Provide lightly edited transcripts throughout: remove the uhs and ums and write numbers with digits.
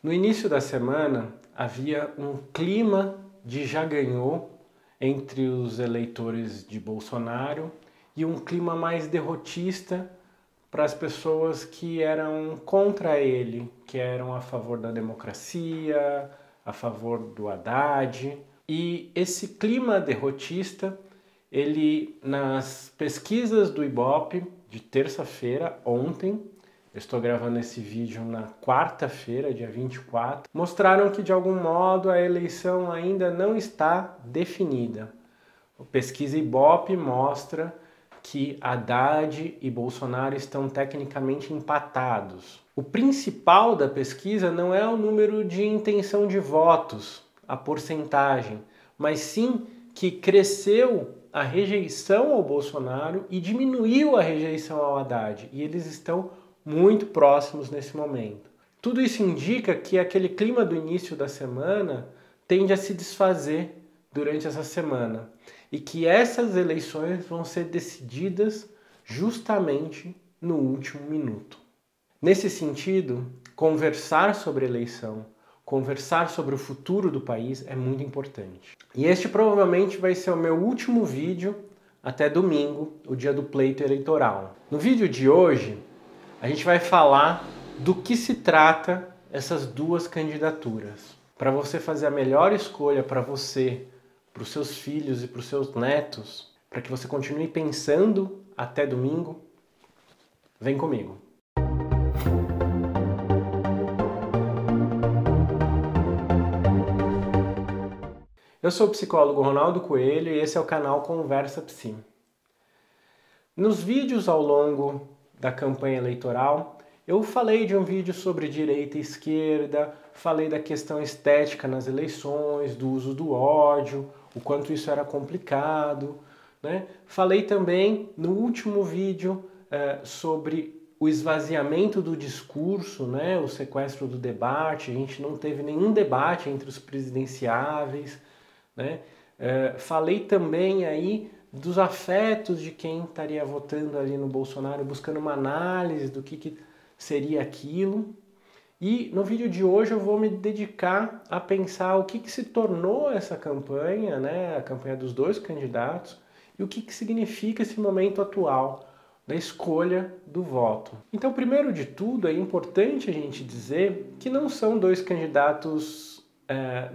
No início da semana, havia um clima de já ganhou entre os eleitores de Bolsonaro e um clima mais derrotista para as pessoas que eram contra ele, que eram a favor da democracia, a favor do Haddad. E esse clima derrotista, ele nas pesquisas do Ibope de terça-feira, ontem, eu estou gravando esse vídeo na quarta-feira, dia 24, mostraram que de algum modo a eleição ainda não está definida. A pesquisa Ibope mostra que Haddad e Bolsonaro estão tecnicamente empatados. O principal da pesquisa não é o número de intenção de votos, a porcentagem, mas sim que cresceu a rejeição ao Bolsonaro e diminuiu a rejeição ao Haddad. E eles estão muito próximos nesse momento. Tudo isso indica que aquele clima do início da semana tende a se desfazer durante essa semana e que essas eleições vão ser decididas justamente no último minuto. Nesse sentido, conversar sobre eleição, conversar sobre o futuro do país é muito importante. E este provavelmente vai ser o meu último vídeo até domingo, o dia do pleito eleitoral. No vídeo de hoje, a gente vai falar do que se trata essas duas candidaturas. Para você fazer a melhor escolha para você, para os seus filhos e para os seus netos, para que você continue pensando até domingo, vem comigo. Eu sou o psicólogo Ronaldo Coelho e esse é o canal Conversa Psi. Nos vídeos ao longo da campanha eleitoral, eu falei de um vídeo sobre direita e esquerda, falei da questão estética nas eleições, do uso do ódio, o quanto isso era complicado, né? Falei também no último vídeo sobre o esvaziamento do discurso, né? O sequestro do debate, a gente não teve nenhum debate entre os presidenciáveis, né? Falei também aí dos afetos de quem estaria votando ali no Bolsonaro, buscando uma análise do que seria aquilo. E no vídeo de hoje eu vou me dedicar a pensar o que se tornou essa campanha, né? A campanha dos dois candidatos, e o que significa esse momento atual da escolha do voto. Então, primeiro de tudo, é importante a gente dizer que não são dois candidatos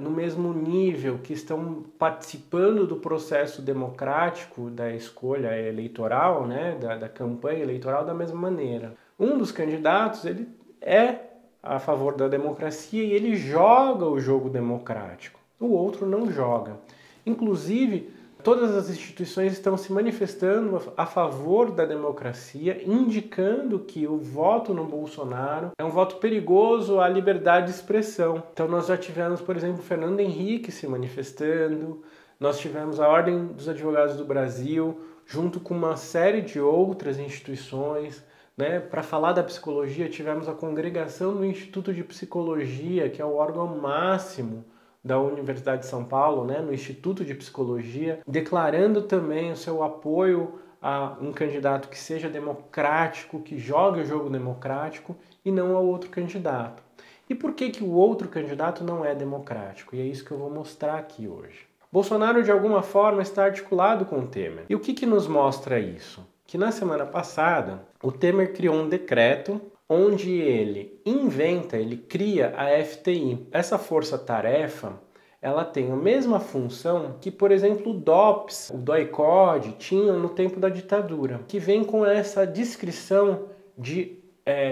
no mesmo nível, que estão participando do processo democrático da escolha eleitoral, né, da campanha eleitoral da mesma maneira. Um dos candidatos, ele é a favor da democracia e ele joga o jogo democrático. O outro não joga. Inclusive, todas as instituições estão se manifestando a favor da democracia, indicando que o voto no Bolsonaro é um voto perigoso à liberdade de expressão. Então nós já tivemos, por exemplo, Fernando Henrique se manifestando, nós tivemos a Ordem dos Advogados do Brasil, junto com uma série de outras instituições, né? Para falar da psicologia, tivemos a congregação do Instituto de Psicologia, que é o órgão máximo da Universidade de São Paulo, né, no Instituto de Psicologia, declarando também o seu apoio a um candidato que seja democrático, que jogue o jogo democrático e não ao outro candidato. E por que o outro candidato não é democrático? E é isso que eu vou mostrar aqui hoje. Bolsonaro, de alguma forma, está articulado com o Temer. E o que nos mostra isso? Que na semana passada, o Temer criou um decreto onde ele ele cria a FTI. Essa força-tarefa, ela tem a mesma função que, por exemplo, o DOPS, o DOI-CODE, tinham no tempo da ditadura, que vem com essa descrição de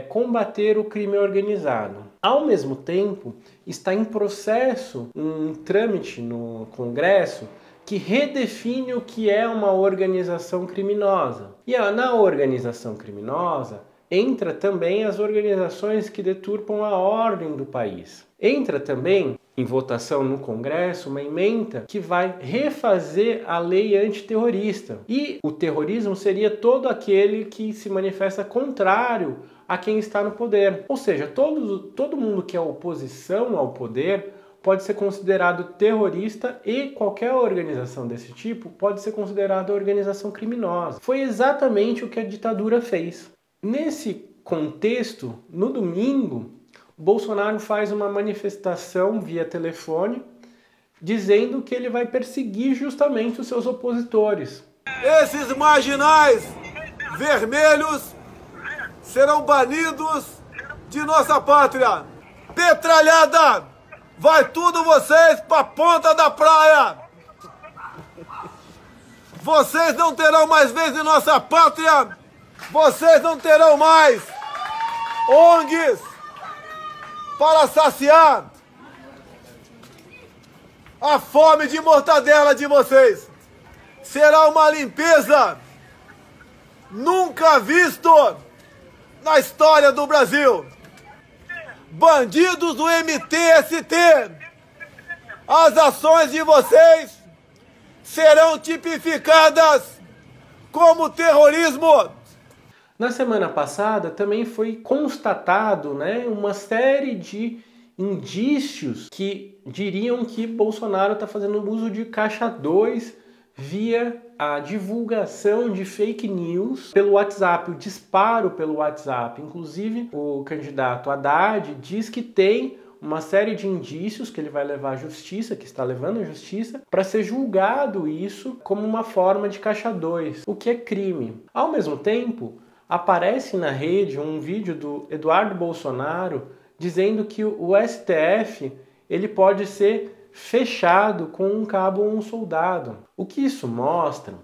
combater o crime organizado. Ao mesmo tempo, está em processo um trâmite no Congresso que redefine o que é uma organização criminosa. E na organização criminosa, entra também as organizações que deturpam a ordem do país. Entra também em votação no Congresso uma emenda que vai refazer a lei antiterrorista. E o terrorismo seria todo aquele que se manifesta contrário a quem está no poder. Ou seja, todo mundo que é oposição ao poder pode ser considerado terrorista e qualquer organização desse tipo pode ser considerada organização criminosa. Foi exatamente o que a ditadura fez. Nesse contexto, no domingo, Bolsonaro faz uma manifestação via telefone dizendo que ele vai perseguir justamente os seus opositores. Esses marginais vermelhos serão banidos de nossa pátria. Petralhada! Vai tudo vocês pra ponta da praia! Vocês não terão mais vez em nossa pátria! Vocês não terão mais ONGs para saciar a fome de mortadela de vocês. Será uma limpeza nunca visto na história do Brasil. Bandidos do MTST, as ações de vocês serão tipificadas como terrorismo. Na semana passada também foi constatado, uma série de indícios que diriam que Bolsonaro está fazendo uso de caixa 2 via a divulgação de fake news pelo WhatsApp, o disparo pelo WhatsApp. Inclusive, o candidato Haddad diz que tem uma série de indícios que ele vai levar à justiça, que está levando à justiça, para ser julgado isso como uma forma de caixa 2, o que é crime. Ao mesmo tempo, aparece na rede um vídeo do Eduardo Bolsonaro dizendo que o STF ele pode ser fechado com um cabo ou um soldado. O que isso mostra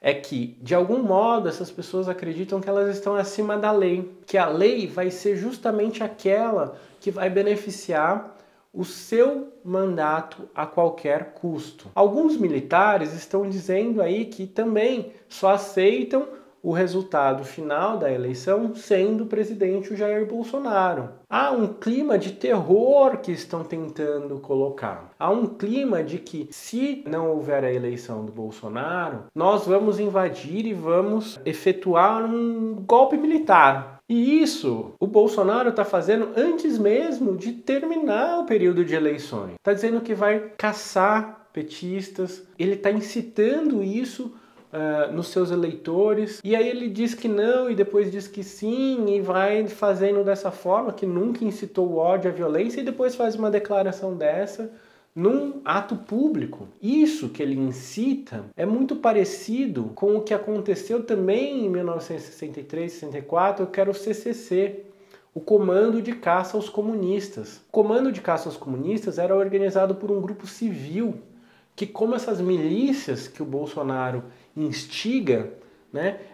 é que, de algum modo, essas pessoas acreditam que elas estão acima da lei, que a lei vai ser justamente aquela que vai beneficiar o seu mandato a qualquer custo. Alguns militares estão dizendo aí que também só aceitam o resultado final da eleição sendo o presidente o Jair Bolsonaro. Há um clima de terror que estão tentando colocar. Há um clima de que, se não houver a eleição do Bolsonaro, nós vamos invadir e vamos efetuar um golpe militar. E isso o Bolsonaro está fazendo antes mesmo de terminar o período de eleições. Está dizendo que vai caçar petistas, ele está incitando isso nos seus eleitores, e aí ele diz que não, e depois diz que sim, e vai fazendo dessa forma, que nunca incitou o ódio, a violência, e depois faz uma declaração dessa num ato público. Isso que ele incita é muito parecido com o que aconteceu também em 1963, 64, que era o CCC, o Comando de Caça aos Comunistas. O Comando de Caça aos Comunistas era organizado por um grupo civil, que, como essas milícias que o Bolsonaro instiga,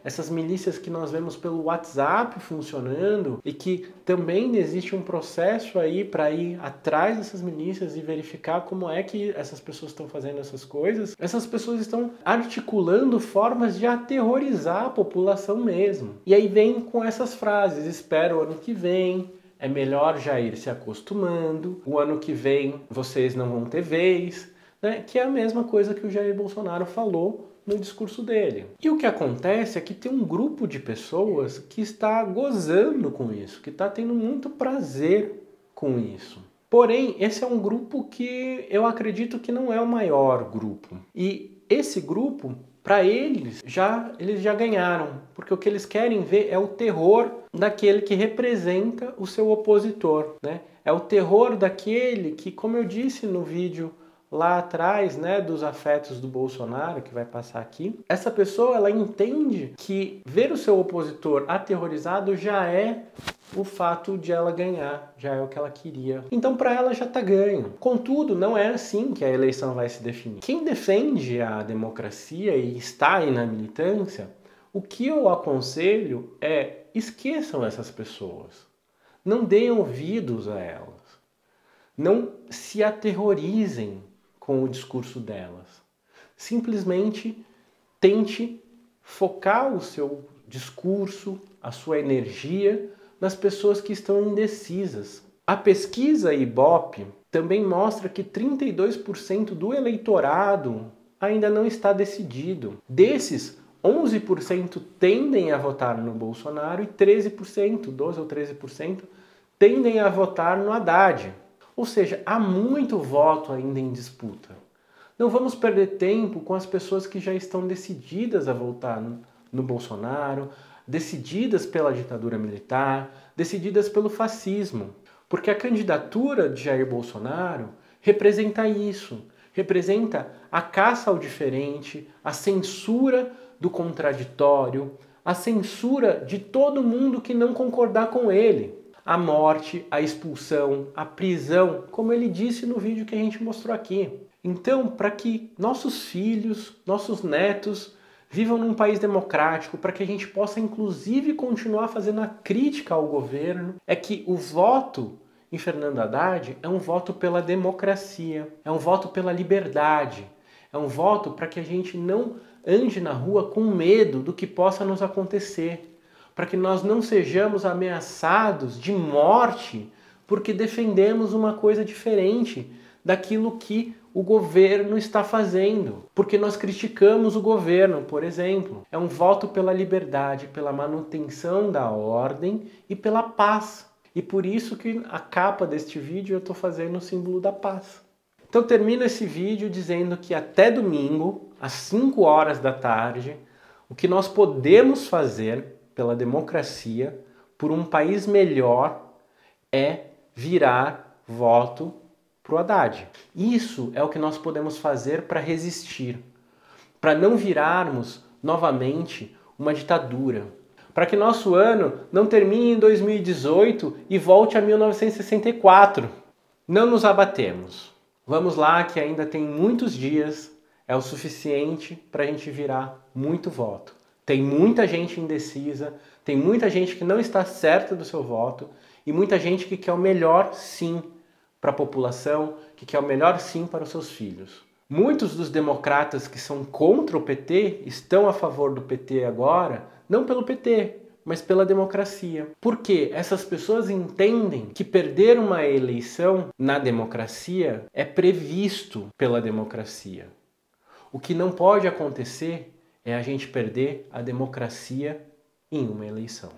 essas milícias que nós vemos pelo WhatsApp funcionando, e que também existe um processo aí para ir atrás dessas milícias e verificar como é que essas pessoas estão fazendo essas coisas. Essas pessoas estão articulando formas de aterrorizar a população mesmo. E aí vem com essas frases: espera o ano que vem, é melhor já ir se acostumando, o ano que vem vocês não vão ter vez, que é a mesma coisa que o Jair Bolsonaro falou no discurso dele. E o que acontece é que tem um grupo de pessoas que está gozando com isso, que está tendo muito prazer com isso. Porém, esse é um grupo que eu acredito que não é o maior grupo. E esse grupo, para eles já ganharam, porque o que eles querem ver é o terror daquele que representa o seu opositor, É o terror daquele que, como eu disse no vídeo lá atrás, dos afetos do Bolsonaro, que vai passar aqui, essa pessoa, ela entende que ver o seu opositor aterrorizado já é o fato de ela ganhar, já é o que ela queria. Então, para ela já está ganho. Contudo, não é assim que a eleição vai se definir. Quem defende a democracia e está aí na militância, o que eu aconselho é: esqueçam essas pessoas. Não deem ouvidos a elas. Não se aterrorizem com o discurso delas. Simplesmente tente focar o seu discurso, a sua energia nas pessoas que estão indecisas. A pesquisa Ibope também mostra que 32% do eleitorado ainda não está decidido. Desses, 11% tendem a votar no Bolsonaro e 13%, 12 ou 13%, tendem a votar no Haddad. Ou seja, há muito voto ainda em disputa. Não vamos perder tempo com as pessoas que já estão decididas a votar no Bolsonaro, decididas pela ditadura militar, decididas pelo fascismo. Porque a candidatura de Jair Bolsonaro representa isso, representa a caça ao diferente, a censura do contraditório, a censura de todo mundo que não concordar com ele. A morte, a expulsão, a prisão, como ele disse no vídeo que a gente mostrou aqui. Então, para que nossos filhos, nossos netos vivam num país democrático, para que a gente possa inclusive continuar fazendo a crítica ao governo, é que o voto em Fernando Haddad é um voto pela democracia, é um voto pela liberdade, é um voto para que a gente não ande na rua com medo do que possa nos acontecer, para que nós não sejamos ameaçados de morte porque defendemos uma coisa diferente daquilo que o governo está fazendo, porque nós criticamos o governo, por exemplo. É um voto pela liberdade, pela manutenção da ordem e pela paz. E por isso que a capa deste vídeo eu estou fazendo o símbolo da paz. Então termino esse vídeo dizendo que até domingo, às 5 horas da tarde, o que nós podemos fazer pela democracia, por um país melhor, é virar voto para o Haddad. Isso é o que nós podemos fazer para resistir, para não virarmos novamente uma ditadura, para que nosso ano não termine em 2018 e volte a 1964. Não nos abatemos. Vamos lá, que ainda tem muitos dias, é o suficiente para a gente virar muito voto. Tem muita gente indecisa, tem muita gente que não está certa do seu voto e muita gente que quer o melhor sim para a população, que quer o melhor sim para os seus filhos. Muitos dos democratas que são contra o PT estão a favor do PT agora, não pelo PT, mas pela democracia. Porque essas pessoas entendem que perder uma eleição na democracia é previsto pela democracia. O que não pode acontecer é a gente perder a democracia em uma eleição.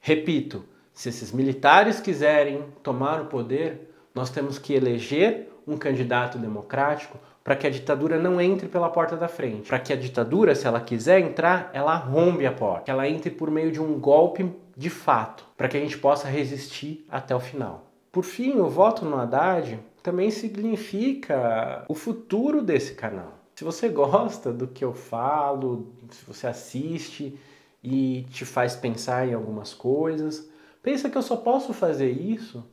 Repito, se esses militares quiserem tomar o poder, nós temos que eleger um candidato democrático para que a ditadura não entre pela porta da frente. Para que a ditadura, se ela quiser entrar, ela arrombe a porta. Que ela entre por meio de um golpe de fato, para que a gente possa resistir até o final. Por fim, o voto no Haddad também significa o futuro desse canal. Se você gosta do que eu falo, se você assiste e te faz pensar em algumas coisas, pensa que eu só posso fazer isso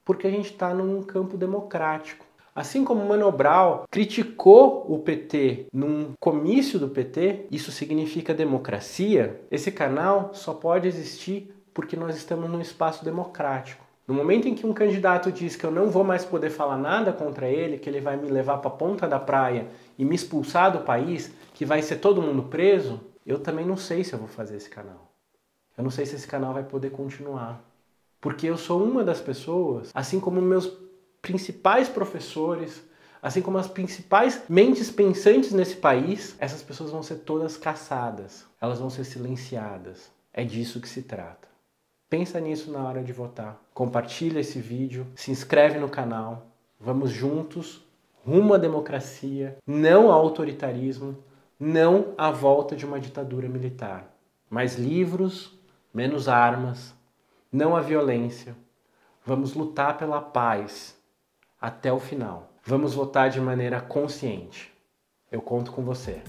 porque a gente está num campo democrático. Assim como Mano Brown criticou o PT num comício do PT, isso significa democracia, esse canal só pode existir porque nós estamos num espaço democrático. No momento em que um candidato diz que eu não vou mais poder falar nada contra ele, que ele vai me levar para a ponta da praia e me expulsar do país, que vai ser todo mundo preso, eu também não sei se eu vou fazer esse canal. Eu não sei se esse canal vai poder continuar. Porque eu sou uma das pessoas, assim como meus principais professores, assim como as principais mentes pensantes nesse país, essas pessoas vão ser todas caçadas, elas vão ser silenciadas. É disso que se trata. Pensa nisso na hora de votar. Compartilha esse vídeo, se inscreve no canal, vamos juntos rumo à democracia, não ao autoritarismo, não à volta de uma ditadura militar. Mais livros, menos armas, não à violência. Vamos lutar pela paz até o final. Vamos votar de maneira consciente. Eu conto com você.